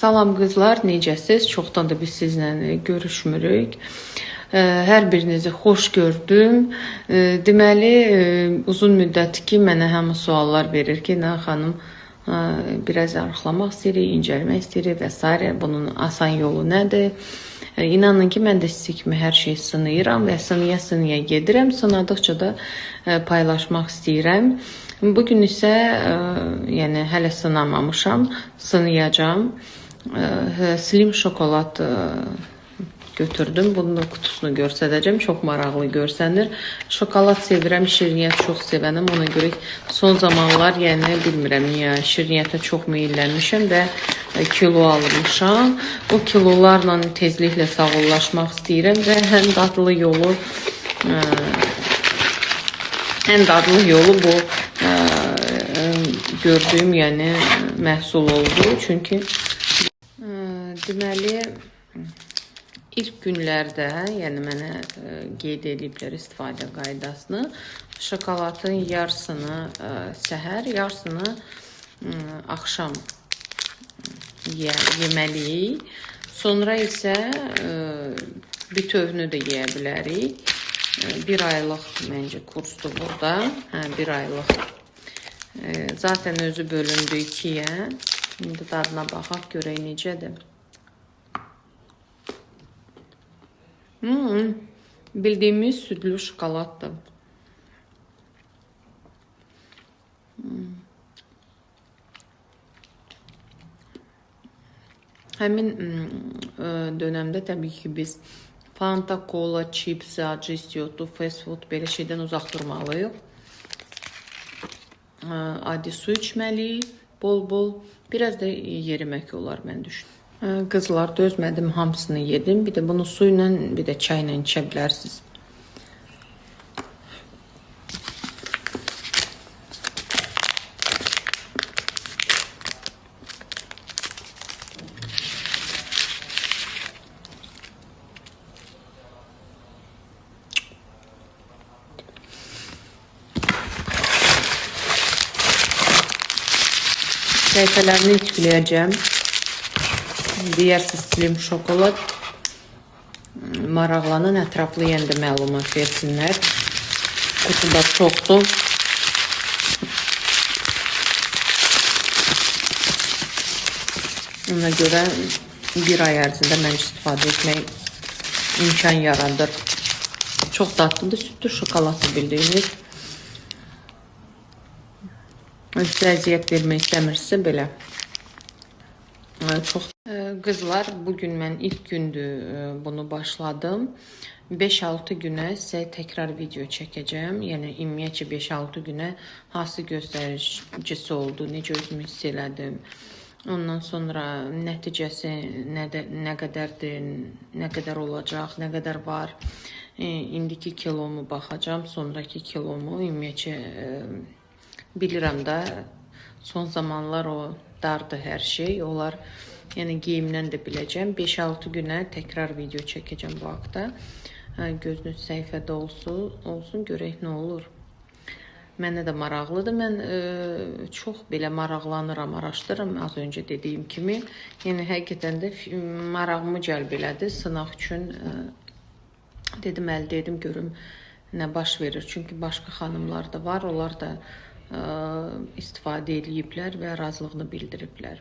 Salam qızlar, necəsiz? Çoxdan da biz sizlə görüşmürük. Hər birinizi xoş gördüm. Deməli, uzun müddətdir ki, mənə həmin suallar verir ki, nə xanım, biraz arıqlamaq istəyirik, incələmək istəyirik və s. Bunun asan yolu nədir? İnanın ki, mən də sizi kimi hər şeyi sınayıram və sınaya gedirəm. Sınadıqca da paylaşmaq istəyirəm. Bugün isə, yəni hələ sınamamışam, sınayacağım. Slim şokolad götürdüm. Bunun kutusunu göstərəcəm. Çox maraqlı görsənir. Şokolad sevirəm, şirniyyət çox sevənəm. Ona görə son zamanlar, yəni bilmirəm niyə şirniyyətə çox meyillənmişəm və kilo almışam. O kilolarla tezliklə sağollaşmaq istəyirəm və ən dadlı yolu bu gördüyüm, yəni məhsul oldu. Çünki deməli, ilk günlərdə, yəni mənə qeyd ediblər istifadə qaydasını, şokoladın yarısını səhər, yarısını axşam yeməliyik. Sonra isə bütövünü də yeyə bilərik. Bir aylıq məncə kursdur burada. Bir aylıq. Zaten özü bölündü ikiyə. Şimdi dadına baxaq, görək necədir. Bildiyimiz südlü şokoladdır. Həmin dönəmdə təbii ki biz Fanta, kola, chips, acı istiyordu, fast food belə şeydən uzaq durmalıyıq. Adi su içməliyik, bol-bol. Biraz da yerimək olar, mən düşünürəm. Qızlar, dözmədim, hamısını yedim. Bir də bunu su ilə, bir də çay ilə içə bilərsiniz. Səhifələrini etkiləyəcəm. Deyərsiniz slim şokolad. Maraqlanan ətraflı yəndə məlumat versinlər. Kutuda çoxdur. Ona görə bir ay ərzində mən istifadə etmək imkan yaradır. Çox dadlıdır, südlü şokoladdır bildiyiniz. Sizə əziyyət vermək istəmirsə belə. Çox qızlar, bugün mən ilk gündür bunu başladım. 5-6 günə sizə təkrar video çəkəcəm. Yəni ümumiyyətcə 5-6 günə hansı göstəricisi oldu, necə özümü hiss elədim. Ondan sonra nəticəsi nə qədərdir, nə qədər olacaq, nə qədər var. İndiki kilomu baxacağım, sonraki kilomu ümumiyyətcə bilirəm də, son zamanlar o dardı hər şey. Onlar, yəni geyimdən də biləcəm. 5-6 günə təkrar video çəkəcəm bu haqda. Gözünüz səhifədə olsun, görək nə olur. Mənə də maraqlıdır. Mən çox belə maraqlanıram, araşdırıram, az öncə dediyim kimi. Yəni həqiqətən də marağımı cəlb elədi. Sınaq üçün dedim, əldə edim, görüm nə baş verir. Çünki başqa xanımlar da var, onlar da istifadə ediblər və razılığını bildiriblər.